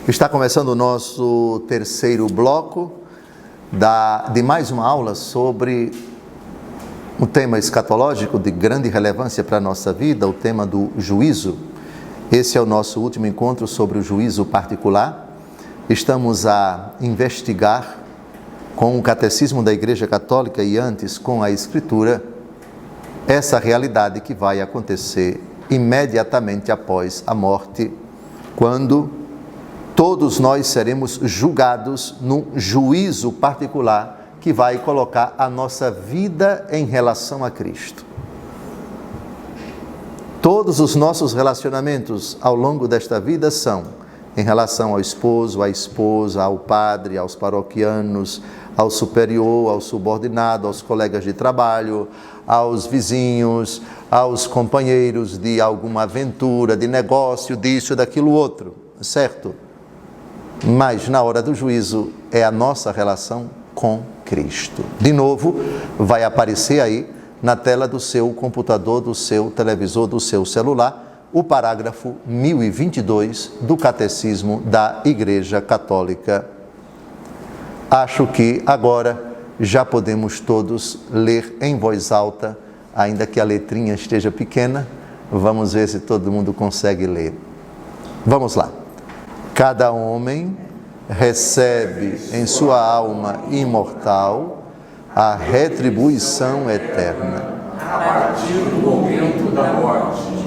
Está começando o nosso terceiro bloco de mais uma aula sobre um tema escatológico de grande relevância para a nossa vida, o tema do juízo. Esse é o nosso último encontro sobre o juízo particular. Estamos a investigar com o Catecismo da Igreja Católica e antes com a Escritura essa realidade que vai acontecer imediatamente após a morte, quando todos nós seremos julgados num juízo particular que vai colocar a nossa vida em relação a Cristo. Todos os nossos relacionamentos ao longo desta vida são em relação ao esposo, à esposa, ao padre, aos paroquianos, ao superior, ao subordinado, aos colegas de trabalho, aos vizinhos, aos companheiros de alguma aventura, de negócio, disso, daquilo outro, certo? Mas na hora do juízo é a nossa relação com Cristo. De novo, vai aparecer aí na tela do seu computador, do seu televisor, do seu celular, o parágrafo 1022 do Catecismo da Igreja Católica. Acho que agora já podemos todos ler em voz alta, ainda que a letrinha esteja pequena. Vamos ver se todo mundo consegue ler. Vamos lá. Cada homem recebe em sua alma imortal a retribuição eterna. A partir do momento da morte,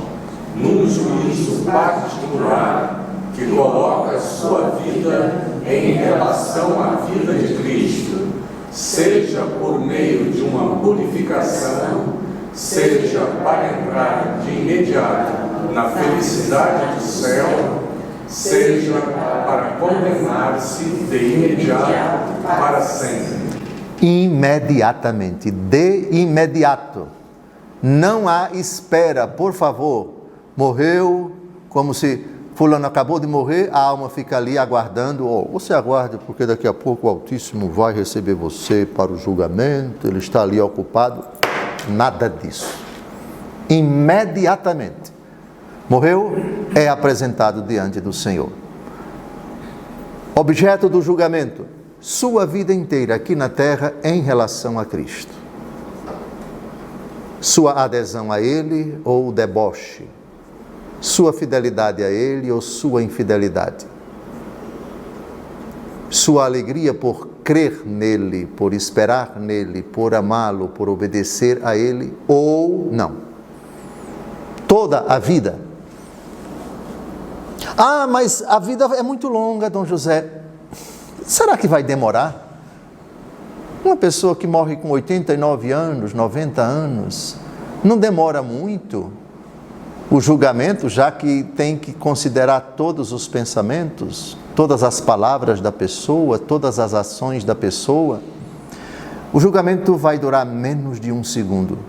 num juízo particular que coloca sua vida em relação à vida de Cristo, seja por meio de uma purificação, seja para entrar de imediato na felicidade do céu, seja para condenar-se de imediato para sempre. Imediatamente, de imediato. Não há espera, por favor. Morreu, como se fulano acabou de morrer, a alma fica ali aguardando. Você aguarde, porque daqui a pouco o Altíssimo vai receber você para o julgamento, ele está ali ocupado. Nada disso. Imediatamente. Morreu, é apresentado diante do Senhor. Objeto do julgamento, sua vida inteira aqui na terra em relação a Cristo. Sua adesão a Ele ou o deboche. Sua fidelidade a Ele ou sua infidelidade. Sua alegria por crer nele, por esperar nele, por amá-lo, por obedecer a Ele ou não. Toda a vida. Ah, mas a vida é muito longa, Dom José. Será que vai demorar? Uma pessoa que morre com 89 anos, 90 anos, não demora muito o julgamento, já que tem que considerar todos os pensamentos, todas as palavras da pessoa, todas as ações da pessoa. O julgamento vai durar menos de 1 segundo.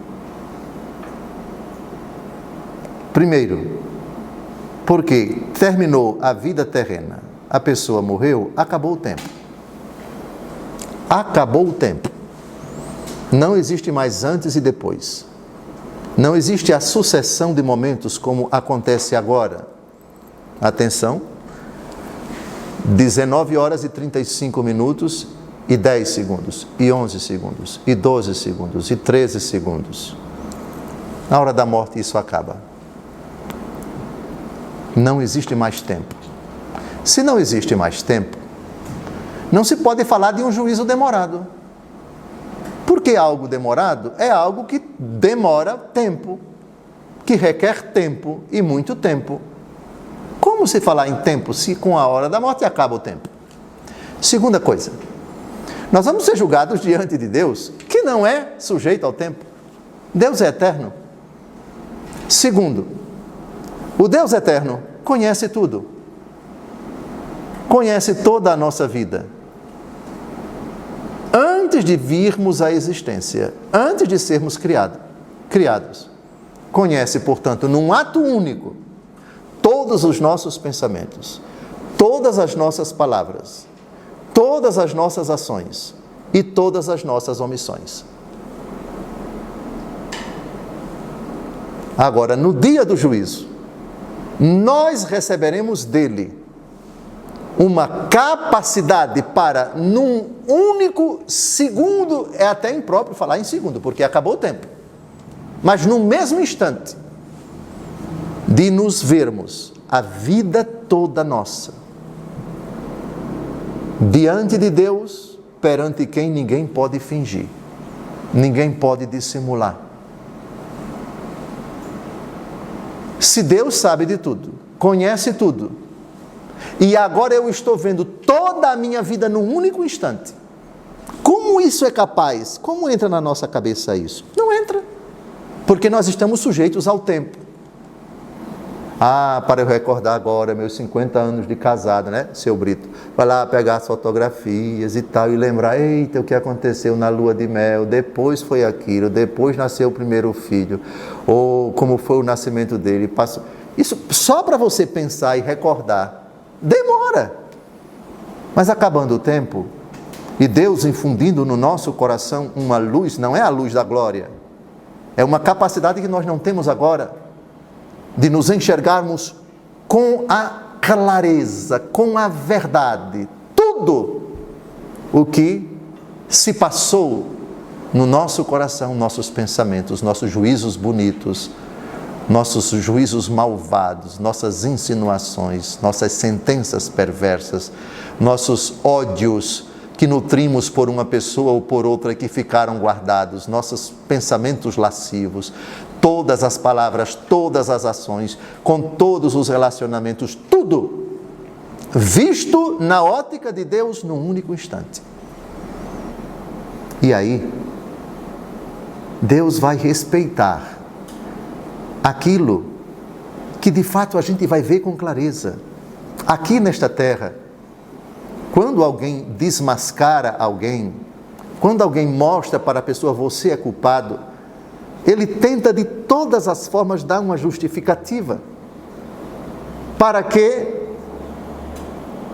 Primeiro, porque terminou a vida terrena, a pessoa morreu, acabou o tempo. Acabou o tempo. Não existe mais antes e depois. Não existe a sucessão de momentos como acontece agora. Atenção, 19 horas e 35 minutos e 10 segundos, e 11 segundos, e 12 segundos, e 13 segundos. Na hora da morte isso acaba. Não existe mais tempo. Se não existe mais tempo, não se pode falar de um juízo demorado. Porque algo demorado é algo que demora tempo, que requer tempo e muito tempo. Como se falar em tempo se com a hora da morte acaba o tempo? Segunda coisa, nós vamos ser julgados diante de Deus, que não é sujeito ao tempo. Deus é eterno. Segundo, o Deus eterno conhece tudo. Conhece toda a nossa vida. Antes de virmos à existência, antes de sermos criados. Conhece, portanto, num ato único, todos os nossos pensamentos, todas as nossas palavras, todas as nossas ações e todas as nossas omissões. Agora, no dia do juízo, nós receberemos dele uma capacidade para, num único segundo, é até impróprio falar em segundo, porque acabou o tempo, mas no mesmo instante, de nos vermos a vida toda nossa, diante de Deus, perante quem ninguém pode fingir, ninguém pode dissimular. Se Deus sabe de tudo, conhece tudo, e agora eu estou vendo toda a minha vida num único instante, como isso é capaz? Como entra na nossa cabeça isso? Não entra, porque nós estamos sujeitos ao tempo. Para eu recordar agora meus 50 anos de casado, né, seu Brito? Vai lá pegar as fotografias e tal, e lembrar, eita, o que aconteceu na lua de mel, depois foi aquilo, depois nasceu o primeiro filho, ou como foi o nascimento dele. Passou. Isso só para você pensar e recordar, demora. Mas acabando o tempo, e Deus infundindo no nosso coração uma luz, não é a luz da glória, é uma capacidade que nós não temos agora, de nos enxergarmos com a clareza, com a verdade, tudo o que se passou no nosso coração, nossos pensamentos, nossos juízos bonitos, nossos juízos malvados, nossas insinuações, nossas sentenças perversas, nossos ódios que nutrimos por uma pessoa ou por outra que ficaram guardados, nossos pensamentos lascivos, todas as palavras, todas as ações, com todos os relacionamentos, tudo visto na ótica de Deus num único instante. E aí, Deus vai respeitar aquilo que de fato a gente vai ver com clareza. Aqui nesta terra, quando alguém desmascara alguém, quando alguém mostra para a pessoa, você é culpado, ele tenta de todas as formas dar uma justificativa para que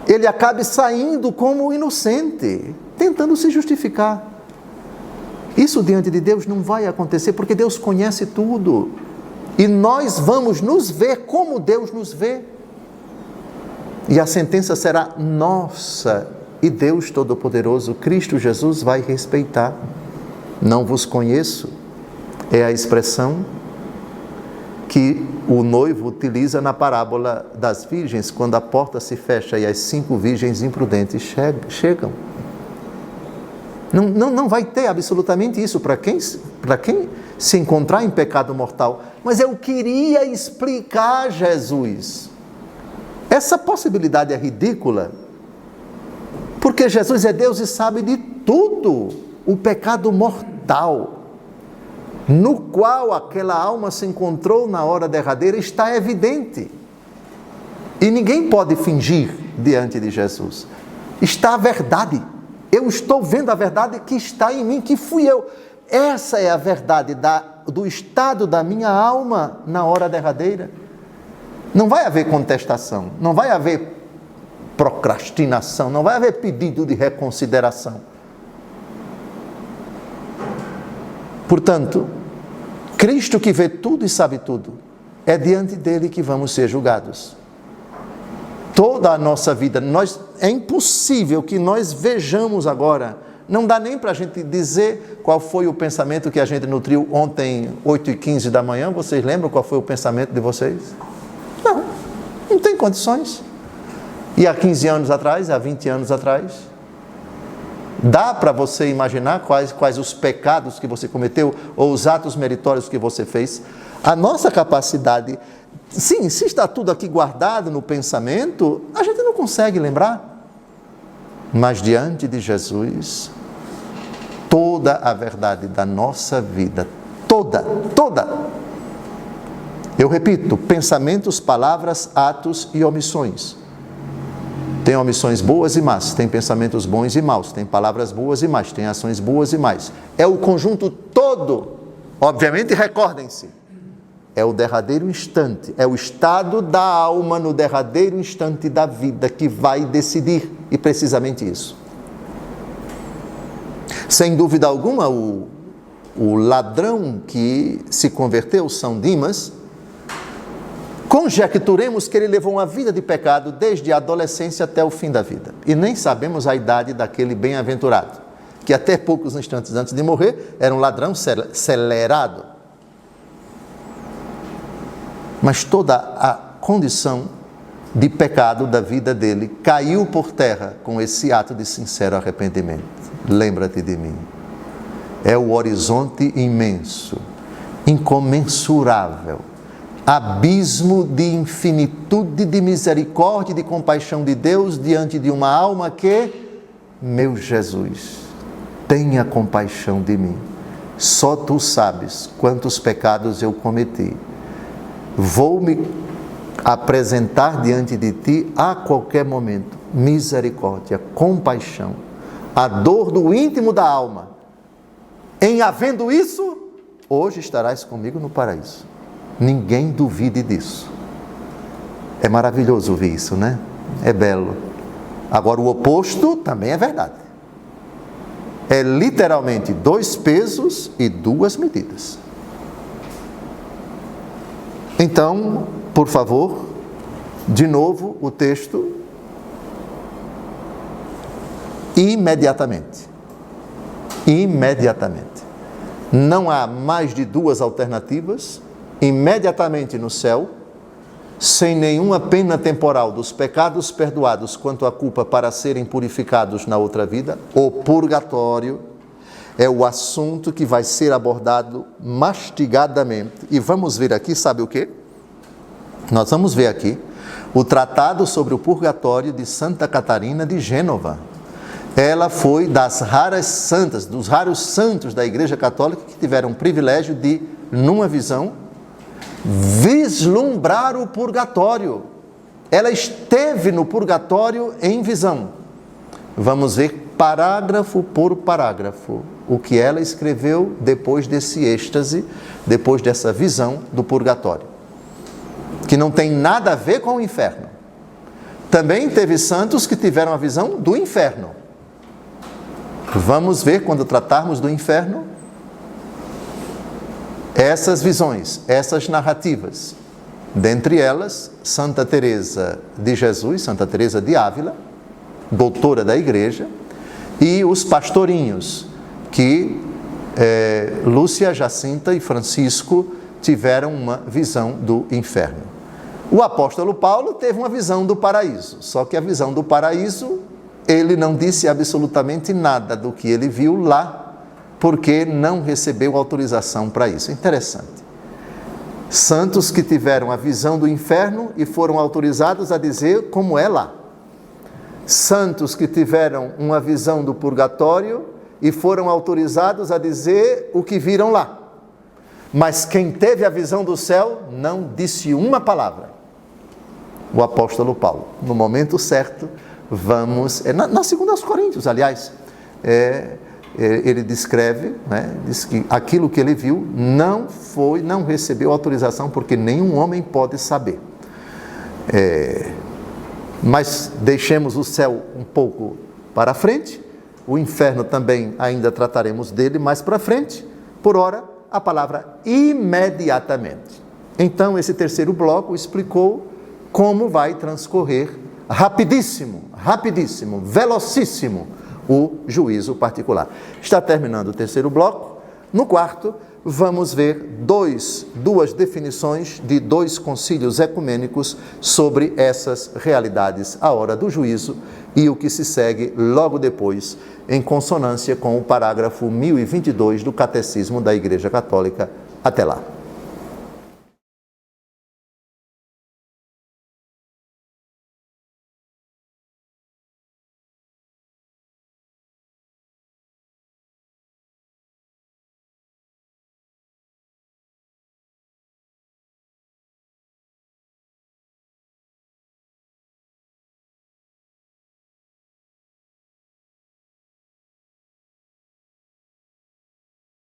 ele acabe saindo como inocente, tentando se justificar. Isso diante de Deus não vai acontecer, porque Deus conhece tudo, e nós vamos nos ver como Deus nos vê, e a sentença será nossa, e Deus Todo-Poderoso, Cristo Jesus, vai respeitar. Não vos conheço, é a expressão que o noivo utiliza na parábola das virgens, quando a porta se fecha e as 5 virgens imprudentes chegam. Não vai ter absolutamente isso para quem se encontrar em pecado mortal. Mas eu queria explicar, Jesus. Essa possibilidade é ridícula, porque Jesus é Deus e sabe de tudo. O pecado mortal no qual aquela alma se encontrou na hora derradeira está evidente. E ninguém pode fingir diante de Jesus. Está a verdade. Eu estou vendo a verdade que está em mim, que fui eu. Essa é a verdade do estado da minha alma na hora derradeira. Não vai haver contestação, não vai haver procrastinação, não vai haver pedido de reconsideração. Portanto, Cristo, que vê tudo e sabe tudo, é diante dele que vamos ser julgados. Toda a nossa vida, é impossível que nós vejamos agora, não dá nem para a gente dizer qual foi o pensamento que a gente nutriu ontem, 8h15 da manhã. Vocês lembram qual foi o pensamento de vocês? Não tem condições. E há 15 anos atrás, há 20 anos atrás, dá para você imaginar quais os pecados que você cometeu ou os atos meritórios que você fez? A nossa capacidade, sim, se está tudo aqui guardado no pensamento, a gente não consegue lembrar. Mas diante de Jesus, toda a verdade da nossa vida, toda. Eu repito, pensamentos, palavras, atos e omissões. Tem omissões boas e más, tem pensamentos bons e maus, tem palavras boas e más, tem ações boas e más. É o conjunto todo. Obviamente, recordem-se, é o derradeiro instante, é o estado da alma no derradeiro instante da vida que vai decidir, e precisamente isso. Sem dúvida alguma, o ladrão que se converteu, São Dimas, Conjecturemos que ele levou uma vida de pecado desde a adolescência até o fim da vida. E nem sabemos a idade daquele bem-aventurado, que até poucos instantes antes de morrer era um ladrão celerado. Mas toda a condição de pecado da vida dele caiu por terra com esse ato de sincero arrependimento. Lembra-te de mim. É o horizonte imenso, incomensurável, abismo de infinitude de misericórdia e de compaixão de Deus diante de uma alma que, meu Jesus, tenha compaixão de mim. Só tu sabes quantos pecados eu cometi. Vou me apresentar diante de ti a qualquer momento. Misericórdia, compaixão, a dor do íntimo da alma. Em havendo isso, hoje estarás comigo no paraíso. Ninguém duvide disso. É maravilhoso ouvir isso, né? É belo. Agora, o oposto também é verdade. É literalmente 2 pesos e 2 medidas. Então, por favor, de novo o texto. Imediatamente. Imediatamente. Não há mais de 2 alternativas. Imediatamente no céu, sem nenhuma pena temporal dos pecados perdoados quanto à culpa para serem purificados na outra vida, o purgatório é o assunto que vai ser abordado mastigadamente. E vamos ver aqui, sabe o quê? Nós vamos ver aqui o tratado sobre o purgatório de Santa Catarina de Gênova. Ela foi das raras santas, dos raros santos da Igreja Católica que tiveram o privilégio de, numa visão, vislumbrar o purgatório. Ela esteve no purgatório em visão. Vamos ver parágrafo por parágrafo o que ela escreveu depois desse êxtase, depois dessa visão do purgatório, que não tem nada a ver com o inferno. Também teve santos que tiveram a visão do inferno. Vamos ver, quando tratarmos do inferno, essas visões, essas narrativas. Dentre elas, Santa Teresa de Jesus, Santa Teresa de Ávila, doutora da Igreja, e os pastorinhos, que Lúcia, Jacinta e Francisco tiveram uma visão do inferno. O apóstolo Paulo teve uma visão do paraíso, só que a visão do paraíso, ele não disse absolutamente nada do que ele viu lá, porque não recebeu autorização para isso. Interessante. Santos que tiveram a visão do inferno e foram autorizados a dizer como é lá. Santos que tiveram uma visão do purgatório e foram autorizados a dizer o que viram lá. Mas quem teve a visão do céu não disse uma palavra. O apóstolo Paulo. No momento certo, vamos... na segunda aos Coríntios, aliás, ele descreve, né, diz que aquilo que ele viu não recebeu autorização, porque nenhum homem pode saber. Mas deixemos o céu um pouco para frente, o inferno também ainda trataremos dele mais para frente. Por ora, a palavra imediatamente. Então, esse terceiro bloco explicou como vai transcorrer rapidíssimo, velocíssimo, o juízo particular. Está terminando o terceiro bloco. No quarto, vamos ver duas definições de 2 concílios ecumênicos sobre essas realidades, a hora do juízo e o que se segue logo depois, em consonância com o parágrafo 1022 do Catecismo da Igreja Católica. Até lá.